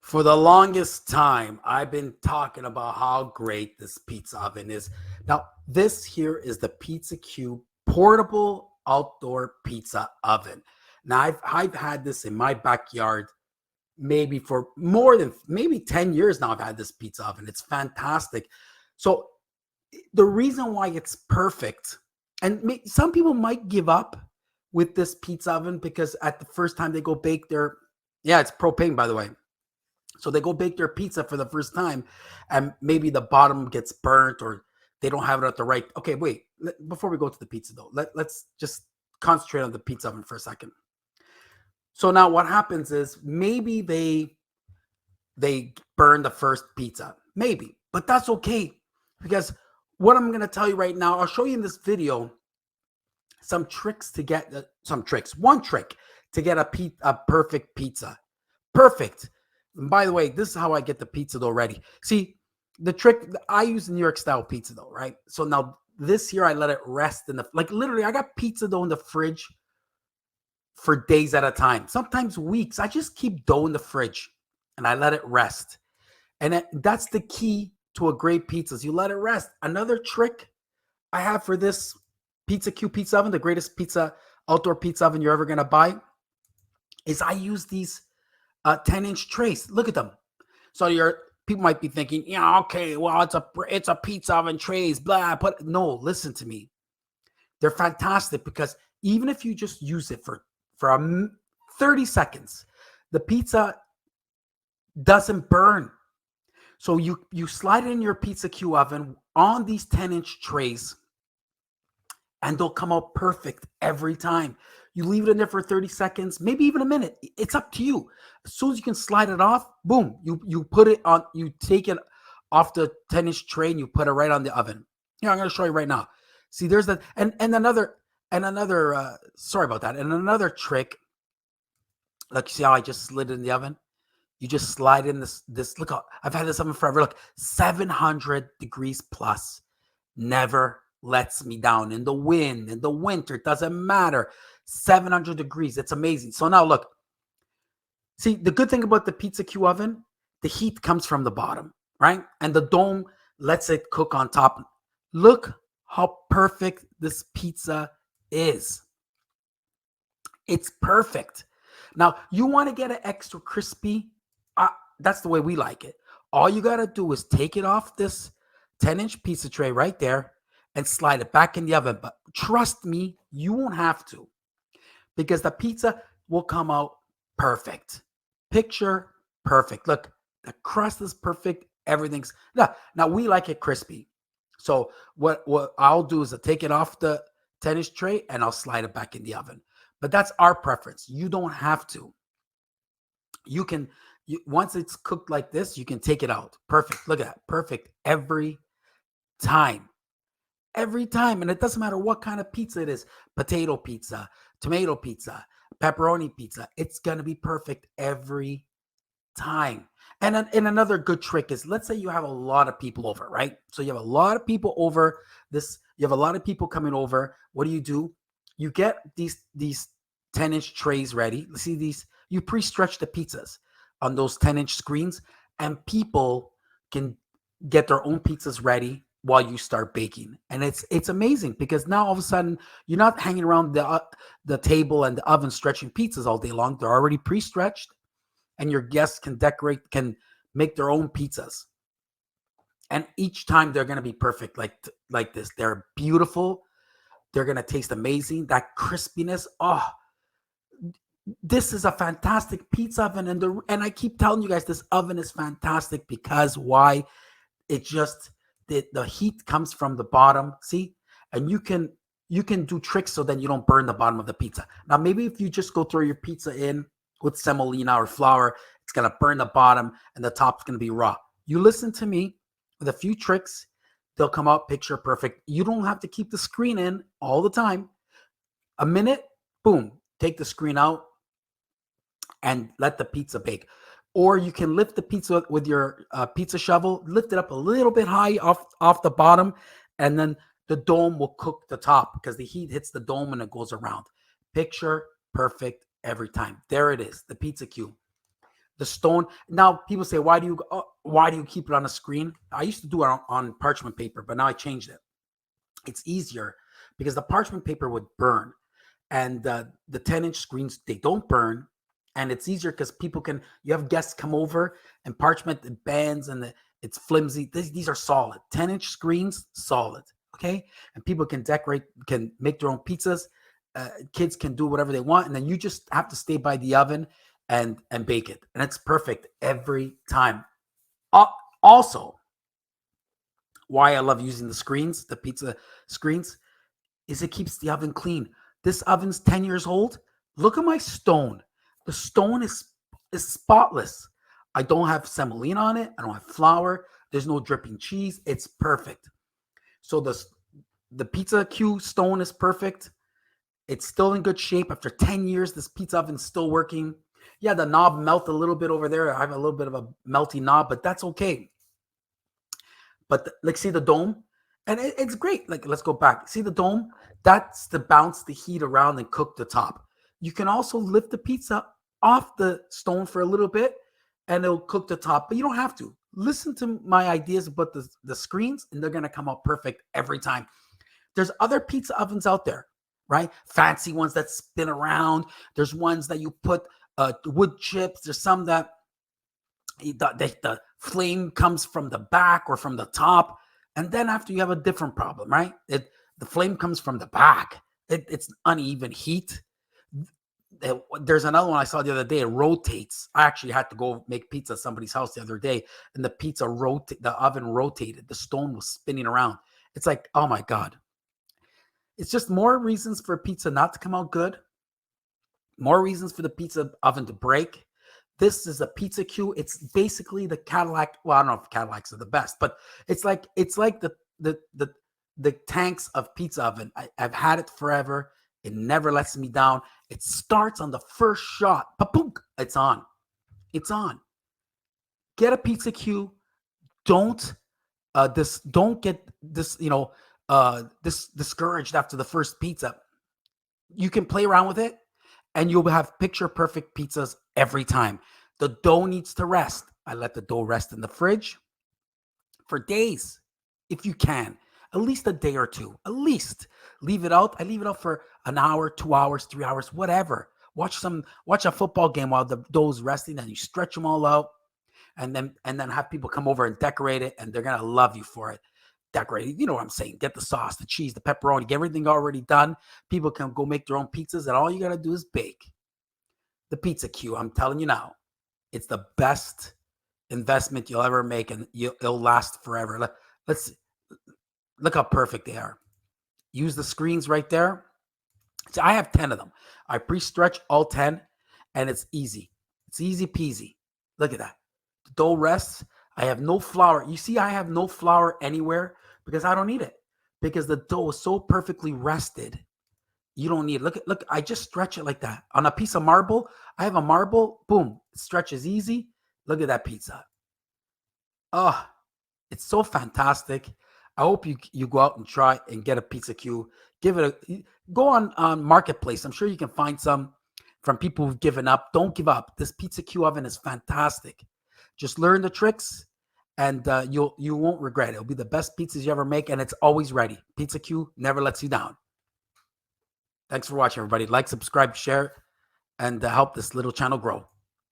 For the longest time, I've been talking about how great this pizza oven is. Now, this here is the PizzaQue portable outdoor pizza oven. Now, I've had this in my backyard maybe for more than maybe 10 years now. I've had this pizza oven. It's fantastic. So, the reason why it's perfect, and some people might give up with this pizza oven because at the first time they go bake their, yeah, it's propane, by the way. So they go bake their pizza for the first time, and maybe the bottom gets burnt or they don't have it at the right. Okay, wait. Before we go to the pizza, though, let's just concentrate on the pizza oven for a second. So now what happens is maybe they burn the first pizza, maybe, but that's okay because what I'm gonna tell you right now, I'll show you in this video some tricks to get some tricks. One trick to get a perfect pizza. Perfect. And by the way, this is how I get the pizza dough ready. See, the trick, I use New York style pizza dough, right? So now this here, I let it rest in the, like literally, I got pizza dough in the fridge for days at a time, sometimes weeks. I just keep dough in the fridge and I let it rest. And that's the key to a great pizza is you let it rest. Another trick I have for this PizzaQue pizza oven, the greatest outdoor pizza oven you're ever going to buy, is I use these 10-inch trays. Look at them. So your people might be thinking, yeah, okay, well, it's a pizza oven trays, blah. But no, listen to me. They're fantastic because even if you just use it for 30 seconds, the pizza doesn't burn. So you slide it in your PizzaQue oven on these 10-inch trays, and they'll come out perfect every time. You leave it in there for 30 seconds, maybe even a minute. It's up to you. As soon as you can slide it off, boom, you put it on, you take it off the 10-inch tray and you put it right on the oven. Here, I'm going to show you right now. See, there's that. And another, sorry about that. And another trick, like, see how I just slid it in the oven? You just slide in this, look, I've had this oven forever. Look, 700 degrees plus. Never lets me down. In the wind, in the winter, it doesn't matter. 700 degrees. It's amazing. So now look, see, the good thing about the PizzaQue oven, the heat comes from the bottom, right? And the dome lets it cook on top. Look how perfect this pizza is. It's perfect. Now, you want to get it extra crispy. That's the way we like it. All you got to do is take it off this 10-inch pizza tray right there and slide it back in the oven. But trust me, you won't have to because the pizza will come out perfect. Picture perfect. Look, the crust is perfect. Everything's now we like it crispy. So what I'll do is I'll take it off the 10-inch tray and I'll slide it back in the oven. But that's our preference. You don't have to. You can, once it's cooked like this, you can take it out. Perfect. Look at that. Perfect every time. Every time. And it doesn't matter what kind of pizza it is. Potato pizza, tomato pizza, pepperoni pizza. It's going to be perfect every time. And another good trick is, let's say you have a lot of people over, right? So you have a lot of people over this. You have a lot of people coming over. What do? You get these 10-inch trays ready. See these? You pre-stretch the pizzas on those 10-inch screens, and people can get their own pizzas ready while you start baking. And it's amazing because now all of a sudden you're not hanging around the table and the oven stretching pizzas all day long. They're already pre-stretched, and your guests can make their own pizzas. And each time they're going to be perfect like this. They're beautiful. They're going to taste amazing. That crispiness. Oh, this is a fantastic pizza oven. And I keep telling you guys, this oven is fantastic because why? It just, the heat comes from the bottom. See? And you can do tricks so then you don't burn the bottom of the pizza. Now, maybe if you just go throw your pizza in with semolina or flour, it's going to burn the bottom and the top's going to be raw. You listen to me with a few tricks. They'll come out picture perfect. You don't have to keep the screen in all the time. A minute, boom, take the screen out and let the pizza bake. Or you can lift the pizza with your pizza shovel, lift it up a little bit high off the bottom, and then the dome will cook the top because the heat hits the dome and it goes around. Picture perfect every time. There it is, the PizzaQue. The stone. Now people say, why do you keep it on a screen? I used to do it on parchment paper, but now I changed it. It's easier because the parchment paper would burn, and the 10-inch screens, they don't burn, and it's easier because you have guests come over, and parchment, it bends, and it's flimsy. These are solid 10-inch screens, solid. Okay, and people can decorate, can make their own pizzas. Kids can do whatever they want, and then you just have to stay by the oven and bake it, and it's perfect every time. Also, why I love using the screens, the pizza screens, is it keeps the oven clean. This oven's 10 years old. Look at my stone. The stone is spotless. I don't have semolina on it. I don't have flour. There's no dripping cheese. It's perfect. So the PizzaQue stone is perfect. It's still in good shape. After 10 years, this pizza oven's still working. Yeah, the knob melted a little bit over there. I have a little bit of a melty knob, but that's okay. But see the dome? And it's great. Like, let's go back. See the dome? That's to bounce the heat around and cook the top. You can also lift the pizza off the stone for a little bit and it'll cook the top, but you don't have to. Listen to my ideas about the screens, and they're going to come out perfect every time. There's other pizza ovens out there, right? Fancy ones that spin around. There's ones that you put wood chips. There's some that the flame comes from the back or from the top. And then after, you have a different problem, right? The flame comes from the back. It's uneven heat. There's another one I saw the other day. It rotates. I actually had to go make pizza at somebody's house the other day, and the oven rotated. The stone was spinning around. It's like, oh my God. It's just more reasons for pizza not to come out good. More reasons for the pizza oven to break. This is a PizzaQue. It's basically the Cadillac. Well, I don't know if Cadillacs are the best, but it's like the tanks of pizza oven. I've had it forever. It never lets me down. It starts on the first shot. Papook, it's on. It's on. Get a PizzaQue. Don't get this, this discouraged after the first pizza. You can play around with it, and you'll have picture perfect pizzas every time. The dough needs to rest. I let the dough rest in the fridge for days, if you can. At least a day or two. At least leave it out. I leave it out for an hour, 2 hours, 3 hours, whatever. Watch a football game while the dough's resting, and you stretch them all out, and then have people come over and decorate it, and they're gonna love you for it. Decorate it. You know what I'm saying? Get the sauce, the cheese, the pepperoni, get everything already done. People can go make their own pizzas, and all you gotta do is bake. The PizzaQue, I'm telling you now, it's the best investment you'll ever make, and it'll last forever. Let's look how perfect they are. Use the screens right there. So I have 10 of them. I pre-stretch all 10, and it's easy. It's easy peasy. Look at that. The dough rests. I have no flour. You see, I have no flour anywhere because I don't need it. Because the dough is so perfectly rested. You don't need it. Look, I just stretch it like that. On a piece of marble, I have a marble. Boom. It stretches easy. Look at that pizza. Oh, it's so fantastic. I hope you go out and try and get a PizzaQue. Go on Marketplace. I'm sure you can find some from people who've given up. Don't give up. This PizzaQue oven is fantastic. Just learn the tricks, and you won't regret it. It'll be the best pizzas you ever make, and it's always ready. PizzaQue never lets you down. Thanks for watching, everybody. Like, subscribe, share, and help this little channel grow.